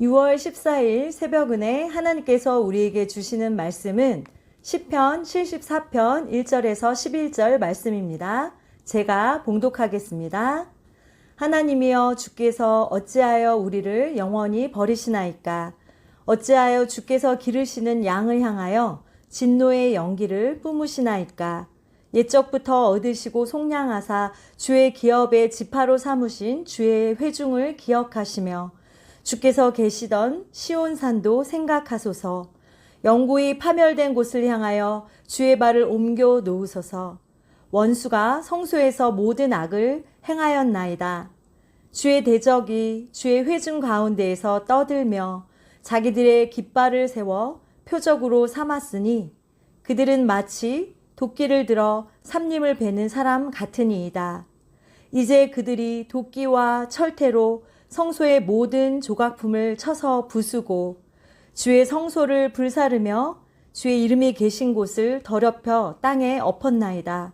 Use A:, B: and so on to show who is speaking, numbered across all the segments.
A: 6월 14일 새벽은혜 하나님께서 우리에게 주시는 말씀은 시편 74편 1절에서 11절 말씀입니다. 제가 봉독하겠습니다. 하나님이여 주께서 어찌하여 우리를 영원히 버리시나이까? 어찌하여 주께서 기르시는 양을 향하여 진노의 연기를 뿜으시나이까? 옛적부터 얻으시고 속량하사 주의 기업의 지파로 삼으신 주의 회중을 기억하시며 주께서 계시던 시온산도 생각하소서. 영구히 파멸된 곳을 향하여 주의 발을 옮겨 놓으소서. 원수가 성소에서 모든 악을 행하였나이다. 주의 대적이 주의 회중 가운데에서 떠들며 자기들의 깃발을 세워 표적으로 삼았으니 그들은 마치 도끼를 들어 삼림을 베는 사람 같으니이다. 이제 그들이 도끼와 철퇴로 성소의 모든 조각품을 쳐서 부수고 주의 성소를 불사르며 주의 이름이 계신 곳을 더럽혀 땅에 엎었나이다.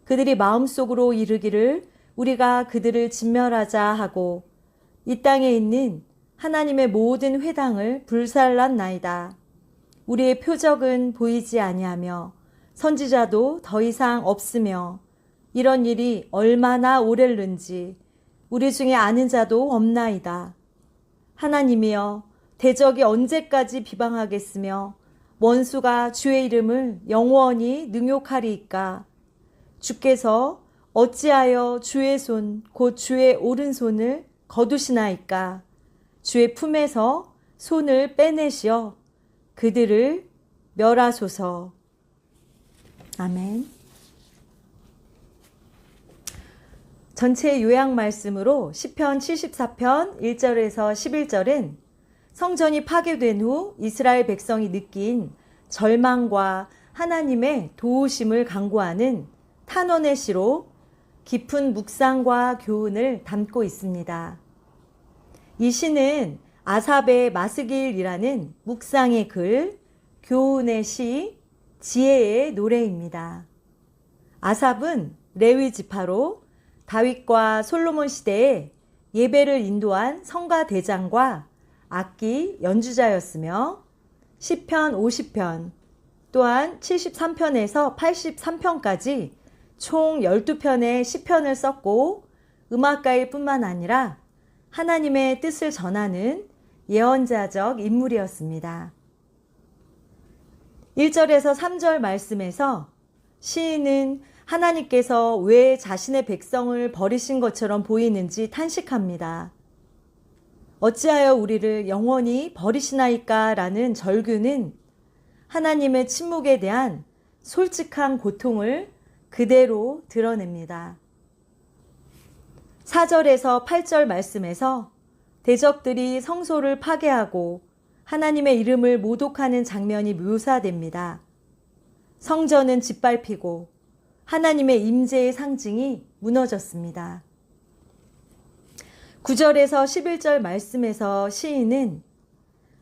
A: 그들이 마음속으로 이르기를 우리가 그들을 진멸하자 하고 이 땅에 있는 하나님의 모든 회당을 불살랐나이다. 우리의 표적은 보이지 아니하며 선지자도 더 이상 없으며 이런 일이 얼마나 오렐는지 우리 중에 아는 자도 없나이다. 하나님이여 대적이 언제까지 비방하겠으며 원수가 주의 이름을 영원히 능욕하리이까? 주께서 어찌하여 주의 손 곧 주의 오른손을 거두시나이까? 주의 품에서 손을 빼내시어 그들을 멸하소서. 아멘. 전체 요약 말씀으로 시편 74편 1절에서 11절은 성전이 파괴된 후 이스라엘 백성이 느낀 절망과 하나님의 도우심을 강구하는 탄원의 시로 깊은 묵상과 교훈을 담고 있습니다. 이 시는 아삽의 마스길이라는 묵상의 글, 교훈의 시, 지혜의 노래입니다. 아삽은 레위 지파로 다윗과 솔로몬 시대에 예배를 인도한 성가 대장과 악기 연주자였으며 시편 50편 또한 73편에서 83편까지 총 12편의 시편을 썼고 음악가일 뿐만 아니라 하나님의 뜻을 전하는 예언자적 인물이었습니다. 1절에서 3절 말씀에서 시인은 하나님께서 왜 자신의 백성을 버리신 것처럼 보이는지 탄식합니다. 어찌하여 우리를 영원히 버리시나이까? 라는 절규는 하나님의 침묵에 대한 솔직한 고통을 그대로 드러냅니다. 4절에서 8절 말씀에서 대적들이 성소를 파괴하고 하나님의 이름을 모독하는 장면이 묘사됩니다. 성전은 짓밟히고 하나님의 임재의 상징이 무너졌습니다. 9절에서 11절 말씀에서 시인은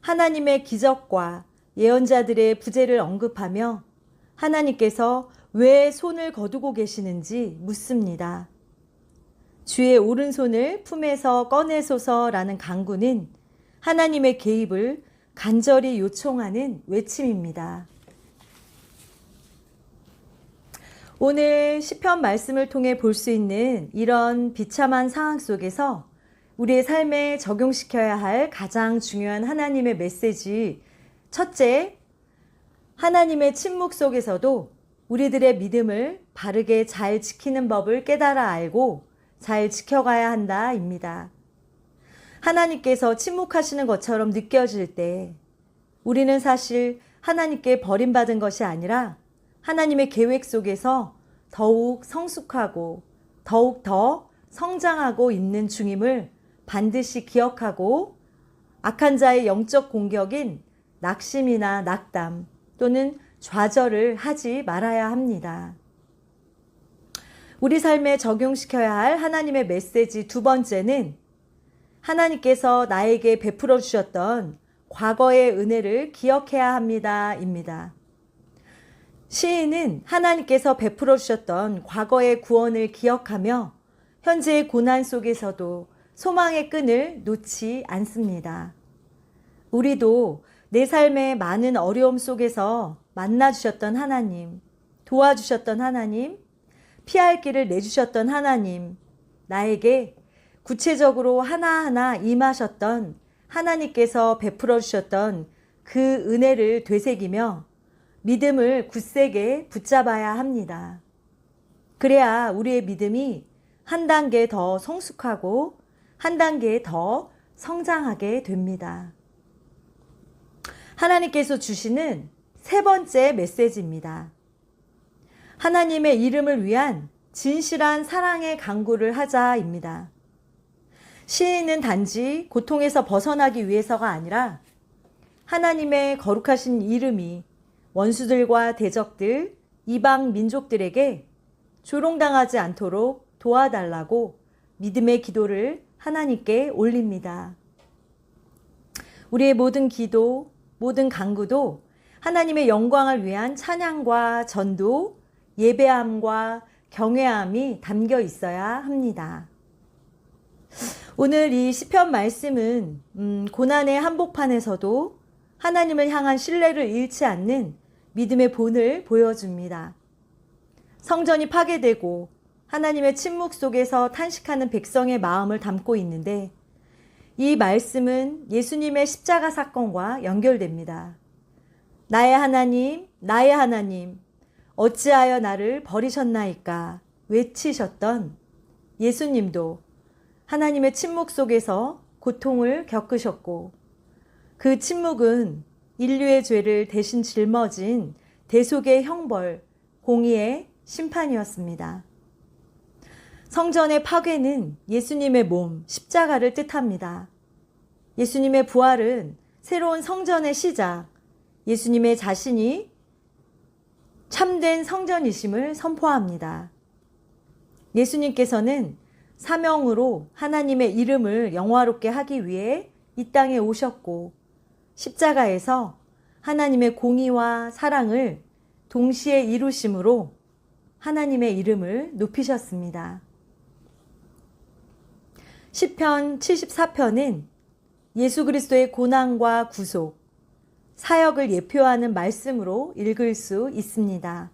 A: 하나님의 기적과 예언자들의 부재를 언급하며 하나님께서 왜 손을 거두고 계시는지 묻습니다. 주의 오른손을 품에서 꺼내소서라는 간구는 하나님의 개입을 간절히 요청하는 외침입니다. 오늘 시편 말씀을 통해 볼 수 있는 이런 비참한 상황 속에서 우리의 삶에 적용시켜야 할 가장 중요한 하나님의 메시지, 첫째, 하나님의 침묵 속에서도 우리들의 믿음을 바르게 잘 지키는 법을 깨달아 알고 잘 지켜가야 한다입니다. 하나님께서 침묵하시는 것처럼 느껴질 때 우리는 사실 하나님께 버림받은 것이 아니라 하나님의 계획 속에서 더욱 성숙하고 더욱 더 성장하고 있는 중임을 반드시 기억하고 악한 자의 영적 공격인 낙심이나 낙담 또는 좌절을 하지 말아야 합니다. 우리 삶에 적용시켜야 할 하나님의 메시지 두 번째는 하나님께서 나에게 베풀어 주셨던 과거의 은혜를 기억해야 합니다.입니다. 시인은 하나님께서 베풀어 주셨던 과거의 구원을 기억하며 현재의 고난 속에서도 소망의 끈을 놓지 않습니다. 우리도 내 삶의 많은 어려움 속에서 만나주셨던 하나님, 도와주셨던 하나님, 피할 길을 내주셨던 하나님, 나에게 구체적으로 하나하나 임하셨던 하나님께서 베풀어 주셨던 그 은혜를 되새기며 믿음을 굳세게 붙잡아야 합니다. 그래야 우리의 믿음이 한 단계 더 성숙하고 한 단계 더 성장하게 됩니다. 하나님께서 주시는 세 번째 메시지입니다. 하나님의 이름을 위한 진실한 사랑의 간구를 하자입니다. 시인은 단지 고통에서 벗어나기 위해서가 아니라 하나님의 거룩하신 이름이 원수들과 대적들, 이방 민족들에게 조롱당하지 않도록 도와달라고 믿음의 기도를 하나님께 올립니다. 우리의 모든 기도, 모든 간구도 하나님의 영광을 위한 찬양과 전도, 예배함과 경외함이 담겨 있어야 합니다. 오늘 이 시편 말씀은 고난의 한복판에서도 하나님을 향한 신뢰를 잃지 않는 믿음의 본을 보여줍니다. 성전이 파괴되고 하나님의 침묵 속에서 탄식하는 백성의 마음을 담고 있는데 이 말씀은 예수님의 십자가 사건과 연결됩니다. 나의 하나님, 나의 하나님, 어찌하여 나를 버리셨나이까 외치셨던 예수님도 하나님의 침묵 속에서 고통을 겪으셨고 그 침묵은 인류의 죄를 대신 짊어진 대속의 형벌, 공의의 심판이었습니다. 성전의 파괴는 예수님의 몸, 십자가를 뜻합니다. 예수님의 부활은 새로운 성전의 시작, 예수님의 자신이 참된 성전이심을 선포합니다. 예수님께서는 사명으로 하나님의 이름을 영화롭게 하기 위해 이 땅에 오셨고 십자가에서 하나님의 공의와 사랑을 동시에 이루심으로 하나님의 이름을 높이셨습니다. 시편 74편은 예수 그리스도의 고난과 구속, 사역을 예표하는 말씀으로 읽을 수 있습니다.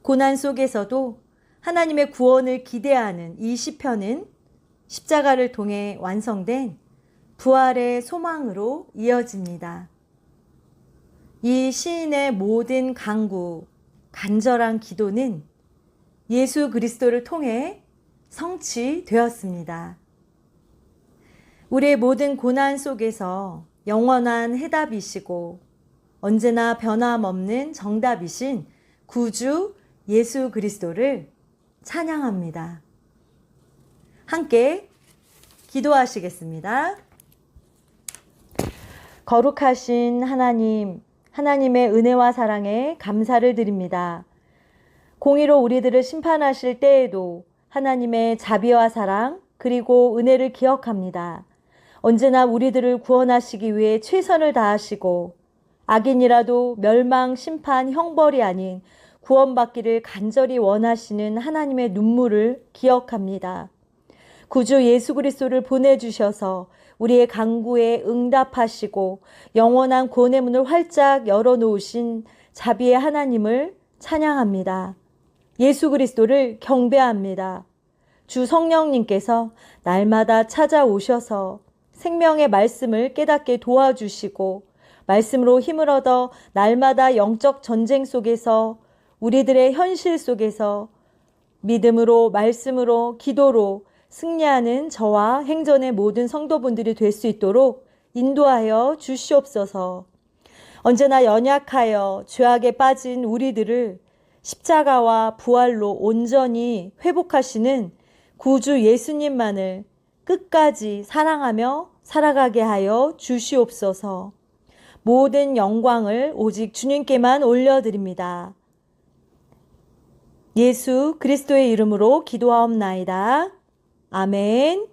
A: 고난 속에서도 하나님의 구원을 기대하는 이 시편은 십자가를 통해 완성된 부활의 소망으로 이어집니다. 이 시인의 모든 간구, 간절한 기도는 예수 그리스도를 통해 성취되었습니다. 우리의 모든 고난 속에서 영원한 해답이시고 언제나 변함없는 정답이신 구주 예수 그리스도를 찬양합니다. 함께 기도하시겠습니다. 거룩하신 하나님, 하나님의 은혜와 사랑에 감사를 드립니다. 공의로 우리들을 심판하실 때에도 하나님의 자비와 사랑 그리고 은혜를 기억합니다. 언제나 우리들을 구원하시기 위해 최선을 다하시고 악인이라도 멸망, 심판, 형벌이 아닌 구원받기를 간절히 원하시는 하나님의 눈물을 기억합니다. 구주 예수 그리스도를 보내주셔서 우리의 간구에 응답하시고 영원한 구원의 문을 활짝 열어놓으신 자비의 하나님을 찬양합니다. 예수 그리스도를 경배합니다. 주 성령님께서 날마다 찾아오셔서 생명의 말씀을 깨닫게 도와주시고 말씀으로 힘을 얻어 날마다 영적 전쟁 속에서 우리들의 현실 속에서 믿음으로 말씀으로 기도로 승리하는 저와 행전의 모든 성도분들이 될 수 있도록 인도하여 주시옵소서. 언제나 연약하여 죄악에 빠진 우리들을 십자가와 부활로 온전히 회복하시는 구주 예수님만을 끝까지 사랑하며 살아가게 하여 주시옵소서. 모든 영광을 오직 주님께만 올려드립니다. 예수 그리스도의 이름으로 기도하옵나이다. 아멘.